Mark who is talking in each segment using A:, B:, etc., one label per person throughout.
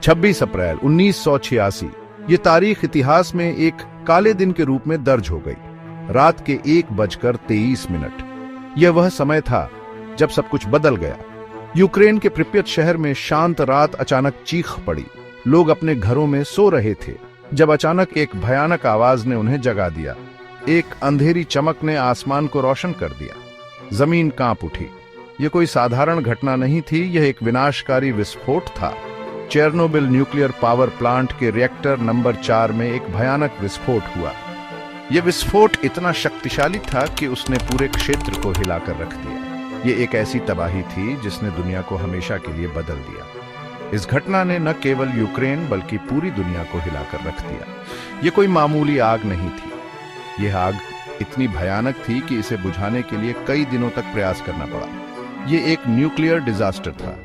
A: 26 अप्रैल 1986 ये तारीख इतिहास में एक काले दिन के रूप में दर्ज हो गई। रात के 1:23। यह वह समय था जब सब कुछ बदल गया। यूक्रेन के प्रिप्यत शहर में शांत रात अचानक चीख पड़ी। लोग अपने घरों में सो रहे थे जब अचानक एक भयानक आवाज ने उन्हें जगा दिया। एक अंधेरी चमक ने आसमान को रोशन कर दिया। जमीन कांप उठी। यह कोई साधारण घटना नहीं थी, यह एक विनाशकारी विस्फोट था। चेरनोबिल न्यूक्लियर पावर प्लांट के रिएक्टर नंबर 4 में एक भयानक विस्फोट हुआ। यह विस्फोट इतना शक्तिशाली था कि उसने पूरे क्षेत्र को हिलाकर रख दिया। यह एक ऐसी तबाही थी जिसने दुनिया को हमेशा के लिए बदल दिया। इस घटना ने न केवल यूक्रेन बल्कि पूरी दुनिया को हिलाकर रख दिया। यह कोई मामूली आग नहीं थी। यह आग इतनी भयानक थी कि इसे बुझाने के लिए कई दिनों तक प्रयास करना पड़ा। यह एक न्यूक्लियर डिजास्टर था।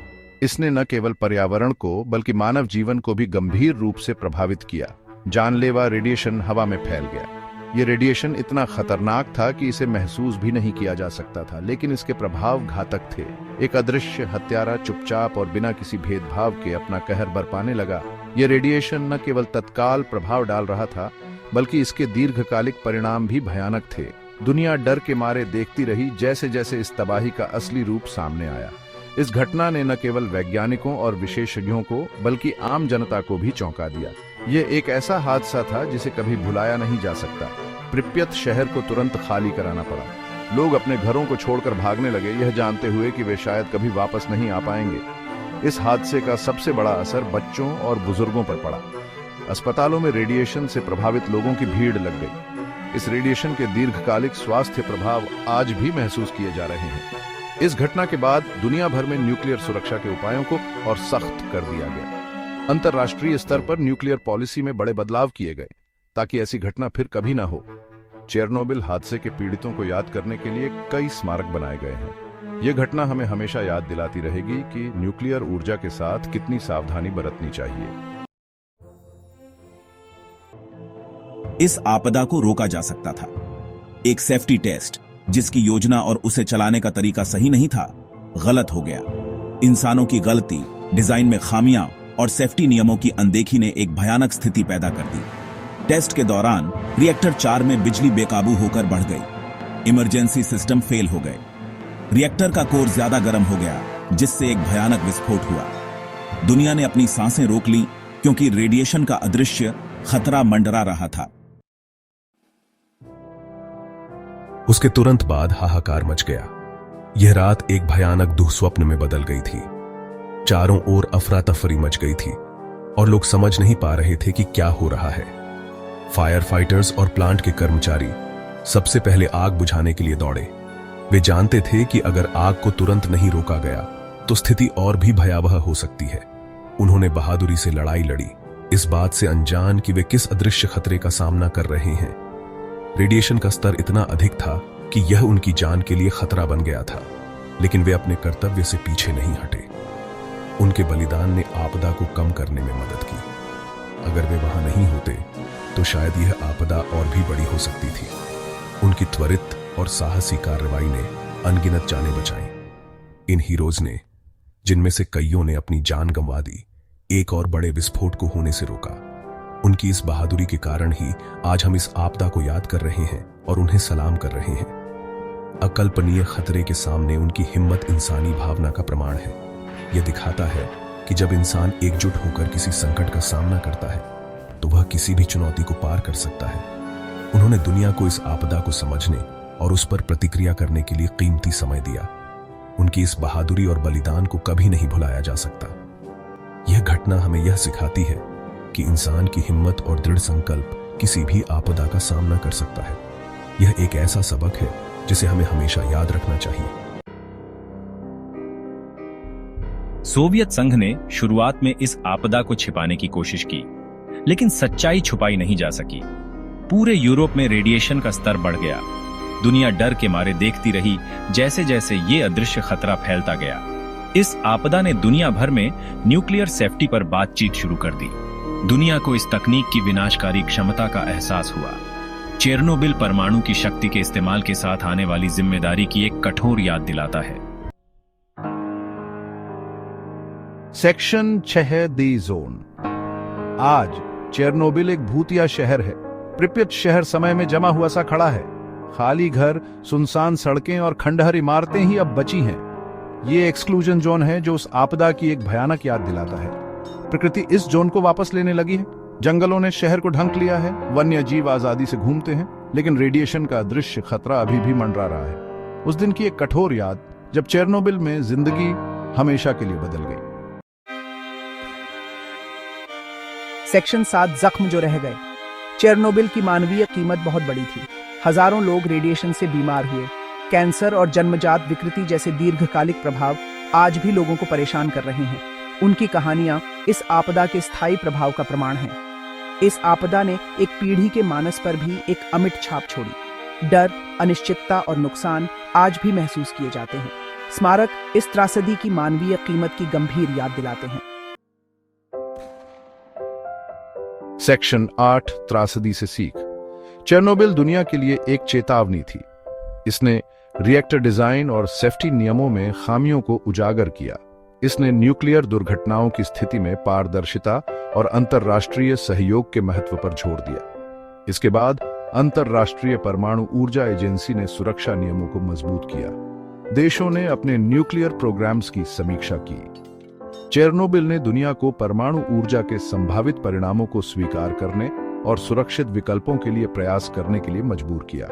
A: इसने न केवल पर्यावरण को बल्कि मानव जीवन को भी गंभीर रूप से प्रभावित किया। जानलेवा रेडिएशन हवा में फैल गया। यह रेडिएशन इतना खतरनाक था कि इसे महसूस भी नहीं किया जा सकता था, लेकिन इसके प्रभाव घातक थे। एक अदृश्य हत्यारा चुपचाप और बिना किसी भेदभाव के अपना कहर बरपाने लगा। यह रेडिएशन न केवल तत्काल प्रभाव डाल रहा था, बल्कि इसके दीर्घकालिक परिणाम भी भयानक थे। दुनिया डर के मारे देखती रही जैसे जैसे इस तबाही का असली रूप सामने आया। इस घटना ने न केवल वैज्ञानिकों और विशेषज्ञों को बल्कि आम जनता को भी चौंका दिया। यह एक ऐसा हादसा था जिसे कभी भुलाया नहीं जा सकता। प्रिप्यत शहर को तुरंत खाली कराना पड़ा। लोग अपने घरों को छोड़कर भागने लगे, यह जानते हुए कि वे शायद कभी वापस नहीं आ पाएंगे। इस हादसे का सबसे बड़ा असर बच्चों और बुजुर्गों पर पड़ा। अस्पतालों में रेडिएशन से प्रभावित लोगों की भीड़ लग गई। इस रेडिएशन के दीर्घकालिक स्वास्थ्य प्रभाव आज भी महसूस किए जा रहे हैं। इस घटना के बाद दुनिया भर में न्यूक्लियर सुरक्षा के उपायों को और सख्त कर दिया गया। अंतर्राष्ट्रीय स्तर पर न्यूक्लियर पॉलिसी में बड़े बदलाव किए गए ताकि ऐसी घटना फिर कभी ना हो। चेरनोबिल हादसे के पीड़ितों को याद करने के लिए कई स्मारक बनाए गए हैं। यह घटना हमें हमेशा याद दिलाती रहेगी कि न्यूक्लियर ऊर्जा के साथ कितनी सावधानी बरतनी चाहिए।
B: इस आपदा को रोका जा सकता था। एक सेफ्टी टेस्ट जिसकी योजना और उसे चलाने का तरीका सही नहीं था, गलत हो गया। इंसानों की गलती, डिजाइन में खामियां और सेफ्टी नियमों की अनदेखी ने एक भयानक स्थिति पैदा कर दी। टेस्ट के दौरान रिएक्टर 4 में बिजली बेकाबू होकर बढ़ गई। इमरजेंसी सिस्टम फेल हो गए। रिएक्टर का कोर ज्यादा गर्म हो गया, जिससे एक भयानक विस्फोट हुआ। दुनिया ने अपनी सांसें रोक ली क्योंकि रेडिएशन का अदृश्य खतरा मंडरा रहा था।
C: उसके तुरंत बाद हाहाकार मच गया। यह रात एक भयानक दुःस्वप्न में बदल गई थी। चारों ओर अफरा तफरी मच गई थी और लोग समझ नहीं पा रहे थे कि क्या हो रहा है। फायर फाइटर्स और प्लांट के कर्मचारी सबसे पहले आग बुझाने के लिए दौड़े। वे जानते थे कि अगर आग को तुरंत नहीं रोका गया तो स्थिति और भी भयावह हो सकती है। उन्होंने बहादुरी से लड़ाई लड़ी, इस बात से अनजान कि वे किस अदृश्य खतरे का सामना कर रहे हैं। रेडिएशन का स्तर इतना अधिक था कि यह उनकी जान के लिए खतरा बन गया था, लेकिन वे अपने कर्तव्य से पीछे नहीं हटे। उनके बलिदान ने आपदा को कम करने में मदद की। अगर वे वहां नहीं होते तो शायद यह आपदा और भी बड़ी हो सकती थी। उनकी त्वरित और साहसी कार्रवाई ने अनगिनत जानें बचाई। इन हीरोज ने, जिनमें से कईयों ने अपनी जान गंवा दी, एक और बड़े विस्फोट को होने से रोका। उनकी इस बहादुरी के कारण ही आज हम इस आपदा को याद कर रहे हैं और उन्हें सलाम कर रहे हैं। अकल्पनीय खतरे के सामने उनकी हिम्मत इंसानी भावना का प्रमाण है। यह दिखाता है कि जब इंसान एकजुट होकर किसी संकट का सामना करता है तो वह किसी भी चुनौती को पार कर सकता है। उन्होंने दुनिया को इस आपदा को समझने और उस पर प्रतिक्रिया करने के लिए कीमती समय दिया। उनकी इस बहादुरी और बलिदान को कभी नहीं भुलाया जा सकता। यह घटना हमें यह सिखाती है कि इंसान की हिम्मत और दृढ़ संकल्प किसी भी आपदा का सामना कर सकता है। यह एक ऐसा सबक है जिसे हमें हमेशा याद रखना चाहिए।
D: सोवियत संघ ने शुरुआत में इस आपदा को छिपाने की कोशिश की, लेकिन सच्चाई छुपाई नहीं जा सकी। पूरे यूरोप में रेडिएशन का स्तर बढ़ गया। दुनिया डर के मारे देखती रही जैसे जैसे ये अदृश्य खतरा फैलता गया। इस आपदा ने दुनिया भर में न्यूक्लियर सेफ्टी पर बातचीत शुरू कर दी। दुनिया को इस तकनीक की विनाशकारी क्षमता का एहसास हुआ। चेरनोबिल परमाणु की शक्ति के इस्तेमाल के साथ आने वाली जिम्मेदारी की एक कठोर याद दिलाता है।
A: सेक्शन 6 दी जोन। आज चेरनोबिल एक भूतिया शहर है। प्रिप्यत शहर समय में जमा हुआ सा खड़ा है। खाली घर, सुनसान सड़कें और खंडहर इमारतें ही अब बची हैं। ये एक्सक्लूजन जोन है जो उस आपदा की एक भयानक याद दिलाता है। प्रकृति इस जोन को वापस लेने लगी है। जंगलों ने शहर को ढंक लिया है, वन्य जीव आजादी से घूमते हैं, लेकिन रेडिएशन का अदृश्य खतरा अभी भी मंडरा रहा है। उस दिन की एक कठोर याद जब चेरनोबिल में जिंदगी हमेशा के लिए बदल गई।
E: सेक्शन 7 जख्म जो रह गए। चेरनोबिल की मानवीय कीमत बहुत बड़ी थी। हजारों लोग रेडिएशन से बीमार हुए। कैंसर और जन्मजात विकृति जैसे दीर्घकालिक प्रभाव आज भी लोगों को परेशान कर रहे हैं। उनकी कहानियां इस आपदा के स्थायी प्रभाव का प्रमाण हैं। इस आपदा ने एक पीढ़ी के मानस पर भी एक अमिट छाप छोड़ी। डर, अनिश्चितता और नुकसान आज भी महसूस किए जाते हैं। स्मारक इस त्रासदी की मानवीय कीमत की गंभीर याद दिलाते हैं।
A: सेक्शन 8 त्रासदी से सीख। चेरनोबिल दुनिया के लिए एक चेतावनी थी। इसने रिएक्टर डिजाइन और सेफ्टी नियमों में खामियों को उजागर किया। इसने न्यूक्लियर दुर्घटनाओं की स्थिति में पारदर्शिता और अंतर्राष्ट्रीय सहयोग के महत्व पर जोर दिया। इसके बाद अंतर्राष्ट्रीय परमाणु ऊर्जा एजेंसी ने सुरक्षा नियमों को मजबूत किया। देशों ने अपने न्यूक्लियर प्रोग्राम्स की समीक्षा की। चेरनोबिल ने दुनिया को परमाणु ऊर्जा के संभावित परिणामों को स्वीकार करने और सुरक्षित विकल्पों के लिए प्रयास करने के लिए मजबूर किया।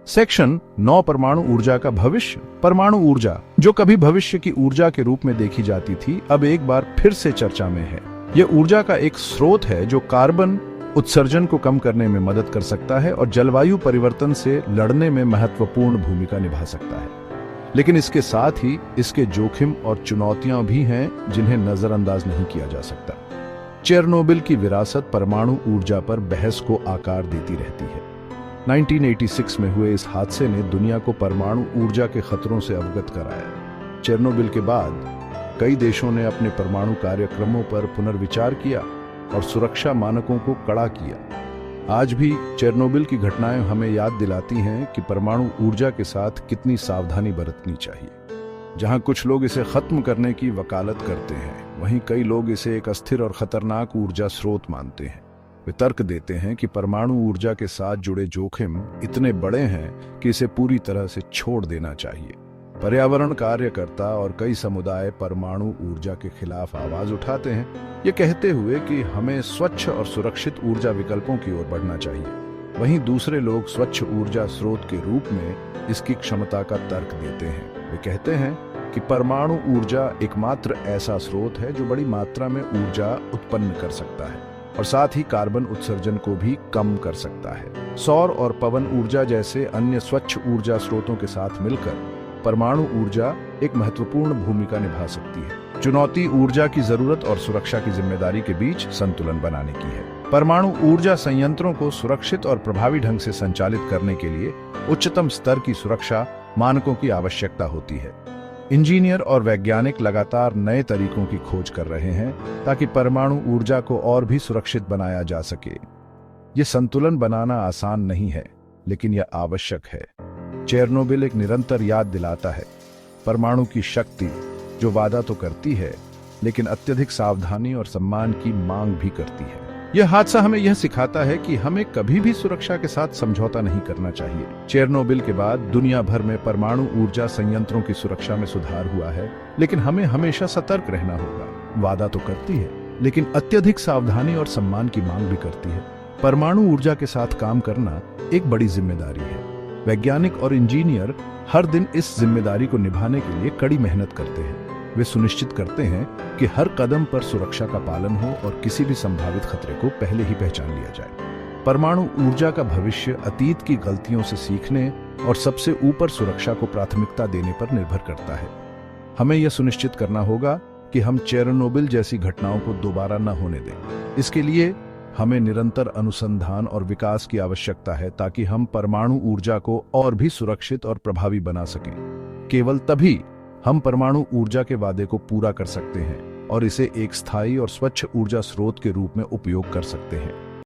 A: सेक्शन 9 परमाणु ऊर्जा का भविष्य। परमाणु ऊर्जा, जो कभी भविष्य की ऊर्जा के रूप में देखी जाती थी, अब एक बार फिर से चर्चा में है। यह ऊर्जा का एक स्रोत है जो कार्बन उत्सर्जन को कम करने में मदद कर सकता है और जलवायु परिवर्तन से लड़ने में महत्वपूर्ण भूमिका निभा सकता है। लेकिन इसके साथ ही इसके जोखिम और चुनौतियां भी हैं जिन्हें नजरअंदाज नहीं किया जा सकता। चेरनोबिल की विरासत परमाणु ऊर्जा पर बहस को आकार देती रहती है। 1986 में हुए इस हादसे ने दुनिया को परमाणु ऊर्जा के खतरों से अवगत कराया। चेरनोबिल के बाद कई देशों ने अपने परमाणु कार्यक्रमों पर पुनर्विचार किया और सुरक्षा मानकों को कड़ा किया। आज भी चेरनोबिल की घटनाएं हमें याद दिलाती हैं कि परमाणु ऊर्जा के साथ कितनी सावधानी बरतनी चाहिए। जहां कुछ लोग इसे खत्म करने की वकालत करते हैं, वहीं कई लोग इसे एक अस्थिर और खतरनाक ऊर्जा स्रोत मानते हैं। वे तर्क देते हैं कि परमाणु ऊर्जा के साथ जुड़े जोखिम इतने बड़े हैं कि इसे पूरी तरह से छोड़ देना चाहिए। पर्यावरण कार्यकर्ता और कई समुदाय परमाणु ऊर्जा के खिलाफ आवाज उठाते हैं, ये कहते हुए कि हमें स्वच्छ और सुरक्षित ऊर्जा विकल्पों की ओर बढ़ना चाहिए। वहीं दूसरे लोग स्वच्छ ऊर्जा स्रोत के रूप में इसकी क्षमता का तर्क देते हैं। वे कहते हैं कि परमाणु ऊर्जा एकमात्र ऐसा स्रोत है जो बड़ी मात्रा में ऊर्जा उत्पन्न कर सकता है और साथ ही कार्बन उत्सर्जन को भी कम कर सकता है। सौर और पवन ऊर्जा जैसे अन्य स्वच्छ ऊर्जा स्रोतों के साथ मिलकर परमाणु ऊर्जा एक महत्वपूर्ण भूमिका निभा सकती है। चुनौती ऊर्जा की जरूरत और सुरक्षा की जिम्मेदारी के बीच संतुलन बनाने की है। परमाणु ऊर्जा संयंत्रों को सुरक्षित और प्रभावी ढंग से संचालित करने के लिए उच्चतम स्तर की सुरक्षा मानकों की आवश्यकता होती है। इंजीनियर और वैज्ञानिक लगातार नए तरीकों की खोज कर रहे हैं ताकि परमाणु ऊर्जा को और भी सुरक्षित बनाया जा सके। ये संतुलन बनाना आसान नहीं है, लेकिन यह आवश्यक है। चेरनोबिल एक निरंतर याद दिलाता है, परमाणु की शक्ति जो वादा तो करती है, लेकिन अत्यधिक सावधानी और सम्मान की मांग भी करती है। यह हादसा हमें यह सिखाता है कि हमें कभी भी सुरक्षा के साथ समझौता नहीं करना चाहिए। चेरनोबिल के बाद दुनिया भर में परमाणु ऊर्जा संयंत्रों की सुरक्षा में सुधार हुआ है, लेकिन हमें हमेशा सतर्क रहना होगा। वादा तो करती है, लेकिन अत्यधिक सावधानी और सम्मान की मांग भी करती है। परमाणु ऊर्जा के साथ काम करना एक बड़ी जिम्मेदारी है। वैज्ञानिक और इंजीनियर हर दिन इस जिम्मेदारी को निभाने के लिए कड़ी मेहनत करते हैं। वे सुनिश्चित करते हैं कि हर कदम पर सुरक्षा का पालन हो और किसी भी संभावित खतरे को पहले ही पहचान लिया जाए। परमाणु ऊर्जा का भविष्य अतीत की गलतियों से सीखने और सबसे ऊपर सुरक्षा को प्राथमिकता देने पर निर्भर करता है। हमें यह सुनिश्चित करना होगा कि हम चेरनोबिल जैसी घटनाओं को दोबारा न होने दें। इसके लिए हमें निरंतर अनुसंधान और विकास की आवश्यकता है ताकि हम परमाणु ऊर्जा को और भी सुरक्षित और प्रभावी बना सकें। केवल तभी हम परमाणु ऊर्जा के वादे को पूरा कर सकते हैं और इसे एक स्थायी और स्वच्छ ऊर्जा स्रोत के रूप में उपयोग कर सकते हैं।